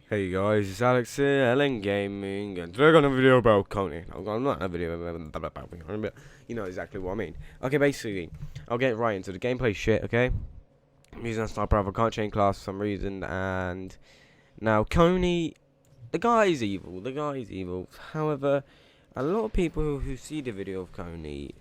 Hey guys, it's Alex here, LN Gaming, and today I got a video about Kony. I'm not a video about Kony, but you know exactly what I mean. Okay, basically, I'll get right into the gameplay shit, okay? I'm using a sniper rifle, I can't change class for some reason, and now Kony, the guy is evil. However, a lot of people who see the video of Kony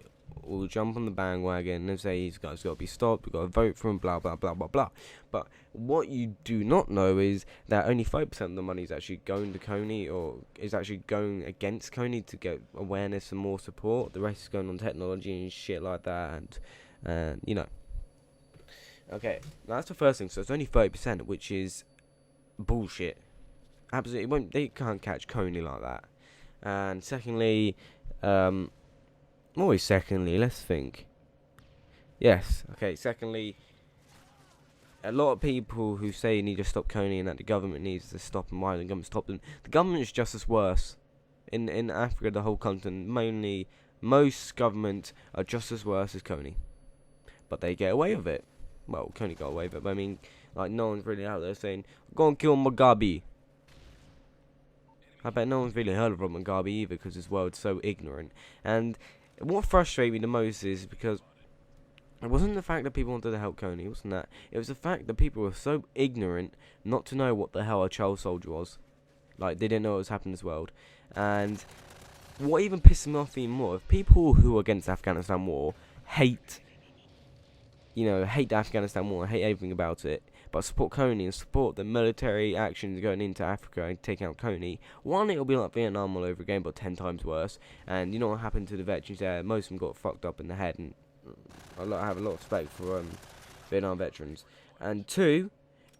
will jump on the bandwagon and say he's got to be stopped, we've got to vote for him, blah blah blah blah blah. But what you do not know is that only 5% of the money is actually going to Kony, or is actually going against Kony to get awareness and more support. The rest is going on technology and shit like that, and you know. Okay, that's the first thing. So it's only 30%, which is bullshit. Absolutely, they can't catch Kony like that. And secondly, always secondly, let's think. Yes, okay, secondly, a lot of people who say you need to stop Kony and that the government needs to stop them, why the government stop them, the government is just as worse. In Africa, the whole continent, mainly, most governments are just as worse as Kony. But they get away with it. Well, Kony got away with it, but I mean, like, no one's really out there saying, go and kill Mugabe. I bet no one's really heard of Mugabe either, because this world's so ignorant. And what frustrates me the most is because it wasn't the fact that people wanted to help Kony, it wasn't that. It was the fact that people were so ignorant not to know what the hell a child soldier was. Like, they didn't know what was happening in this world. And what even pisses me off even more, if people who are against the Afghanistan war hate the Afghanistan war, hate everything about it, but support Kony and support the military actions going into Africa and taking out Kony, one, it'll be like Vietnam all over again, but 10 times worse. And you know what happened to the veterans there? Most of them got fucked up in the head, and I have a lot of respect for Vietnam veterans. And two,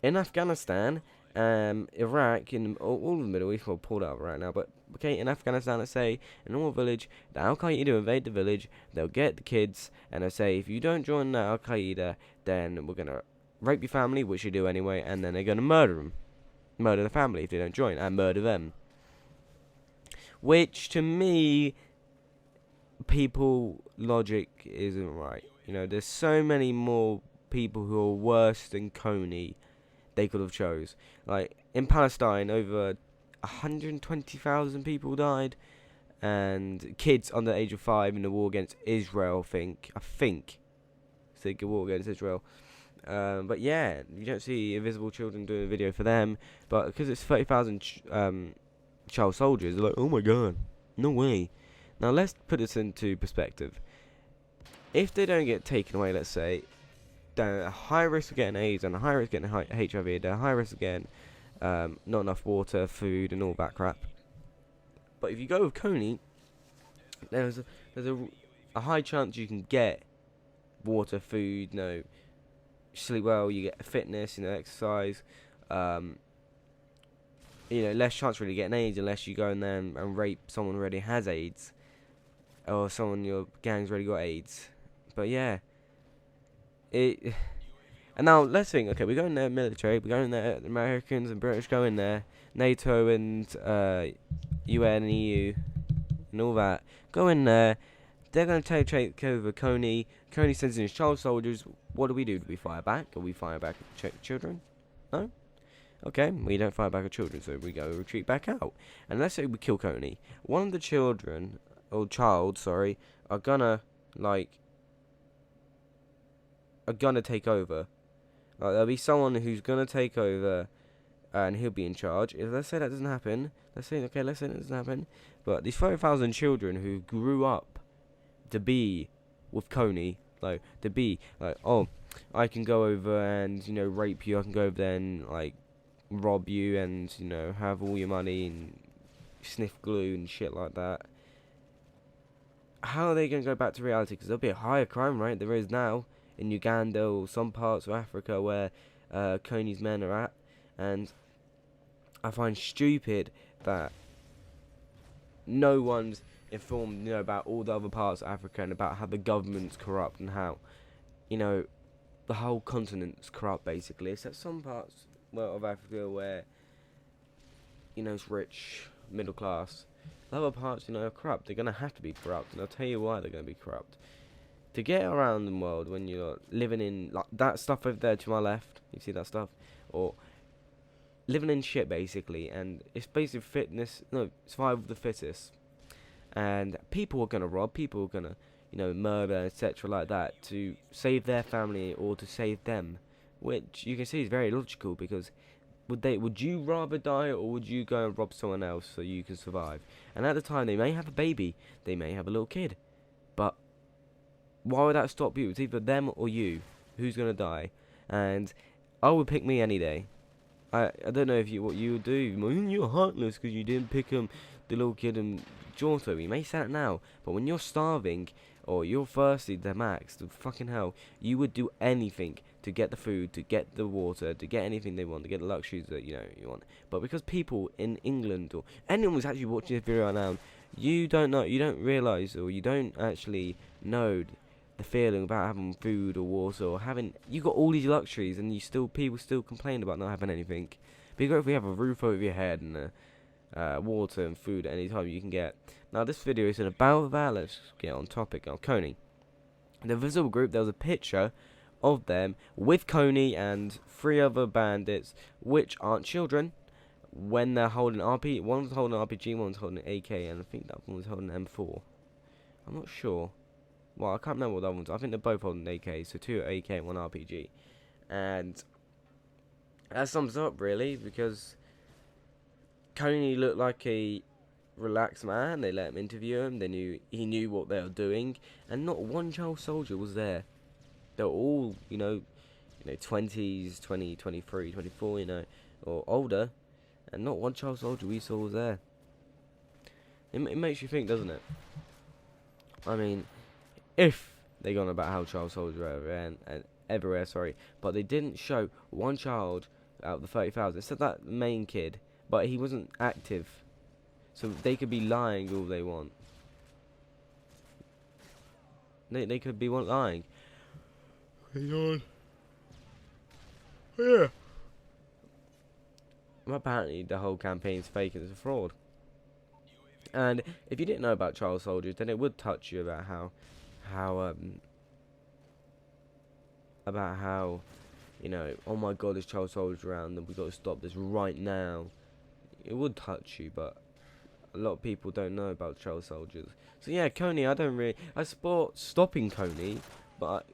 in Afghanistan, Iraq, in all of the Middle East, well, pulled out right now, but okay, in Afghanistan, let's say, in a normal village, the Al Qaeda invade the village, they'll get the kids, and they'll say, if you don't join the Al Qaeda, then we're gonna rape your family, which you do anyway, and then they're gonna murder the family if they don't join, and murder them. Which, to me, people logic isn't right. You know, there's so many more people who are worse than Kony they could have chose. Like, in Palestine, over 120,000 people died, and kids under the age of 5 in the war against Israel, I think it's a war against Israel. But yeah, you don't see Invisible Children doing a video for them, but because it's 30,000 child soldiers, they're like, oh my god, no way. Now let's put this into perspective. If they don't get taken away, let's say, they're at high risk of getting AIDS and a high risk of getting HIV, they're high risk of getting not enough water, food, and all that crap. But if you go with Kony, there's a high chance you can get water, food, sleep well, you get fitness, exercise, less chance really getting AIDS unless you go in there and rape someone who already has AIDS, or someone in your gang's already got AIDS. But yeah, and now let's think. Okay, we go in there military. We go in there. Americans and British go in there. NATO and UN and EU and all that go in there. They're going to take over Kony. Kony sends in his child soldiers. What do? Do we fire back? Or we fire back at children? No. Okay, we don't fire back at children, so we go retreat back out. And let's say we kill Kony. One of the children, or child, sorry, are gonna take over. There'll be someone who's gonna take over, and he'll be in charge. Let's say that doesn't happen. Let's say that doesn't happen. But these 30,000 children who grew up to be with Kony, oh, I can go over and rape you. I can go over there and rob you and have all your money and sniff glue and shit like that. How are they gonna go back to reality? Because there'll be a higher crime rate there is now in Uganda or some parts of Africa where Kony's men are at, and I find stupid that no one's informed about all the other parts of Africa and about how the government's corrupt and how the whole continent's corrupt basically, except some parts of Africa where it's rich, middle class. The other parts are corrupt. They're gonna have to be corrupt, and I'll tell you why they're gonna be corrupt. To get around the world when you're living in that stuff over there to my left, you see that stuff, or living in shit basically, and it's basically fitness, no, survival of the fittest. And people are gonna rob, people are gonna, murder, etc. like that to save their family or to save them, which you can see is very logical because would you rather die or would you go and rob someone else so you can survive? And at the time they may have a baby, they may have a little kid, but why would that stop you? It's either them or you. Who's gonna die? And I would pick me any day. I don't know what you would do. You're heartless because you didn't pick the little kid and Giorgio. You may say it now, but when you're starving or you're thirsty to max, to fucking hell, you would do anything to get the food, to get the water, to get anything they want, to get the luxuries that you want. But because people in England or anyone who's actually watching this video right now, you don't know, you don't realise, or you don't actually know the feeling about having food or water or you got all these luxuries and people still complain about not having anything. Because if we have a roof over your head and water and food at any time you can get. Now this video isn't about that. Let's get on topic now. Kony, the visible group. There was a picture of them with Kony and 3 other bandits which aren't children when they're holding RP. One was holding an RPG, one was holding an AK, and I think that one was holding an M4. I'm not sure. Well, I can't remember what that one's. I think they're both holding AK, so 2 AK and 1 RPG. And that sums up, really, because Kony looked like a relaxed man. They let him interview him. He knew what they were doing, and not one child soldier was there. They were all, 20s, 20, 23, 24, or older, and not one child soldier we saw was there. It makes you think, doesn't it? I mean, if they gone about how child soldiers are everywhere, but they didn't show one child out of the 30,000. It said that main kid, but he wasn't active, so they could be lying all they want. They could be lying. Hang on. Yeah. Well, apparently the whole campaign's fake and it's a fraud. And if you didn't know about child soldiers, then it would touch you about how oh my god, there's child soldiers around and we've got to stop this right now. It would touch you, but a lot of people don't know about child soldiers. So yeah, Kony, I support stopping Kony, but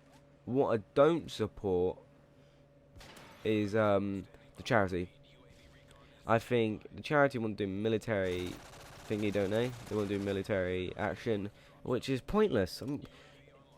what I don't support is the charity. I think the charity want to do military thingy, don't they? They want to do military action, which is pointless.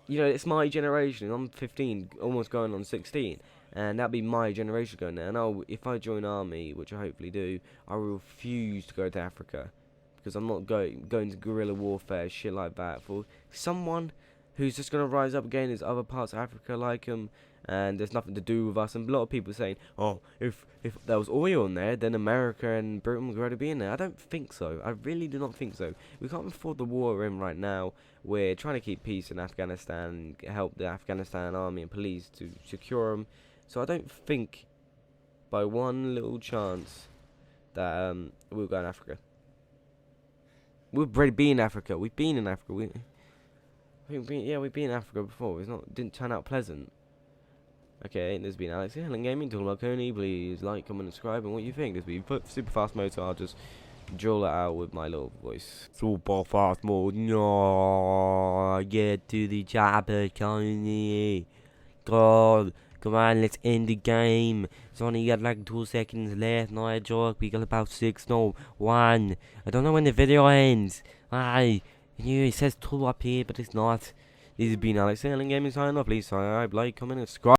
It's my generation. I'm 15, almost going on 16, and that'd be my generation going there. And if I join army, which I hopefully do, I will refuse to go to Africa because I'm not going to guerrilla warfare, shit like that, for someone who's just gonna rise up again. There's other parts of Africa like them, and there's nothing to do with us. And a lot of people saying, oh, if there was oil in there, then America and Britain would already be in there. I don't think so. I really do not think so. We can't afford the war we're in right now. We're trying to keep peace in Afghanistan, help the Afghanistan army and police to secure them. So I don't think, by one little chance, that we'll go in Africa. We've already been in Africa. We've been in Africa. We've been in Africa before. Didn't turn out pleasant. Okay, this has been Alex here, Helen Gaming, talking about Kony. Please like, comment, and subscribe, and what you think. This will be super fast mode, so I'll just draw it out with my little voice. Super fast mode. No, get to the chopper, Kony. God, come on, let's end the game. It's only got like 2 seconds left. No, I joke. We got about 6, no, 1. I don't know when the video ends. It says 2 up here, but it's not. This has been Alex Helen Gaming signing off. Please subscribe, like, comment, and subscribe.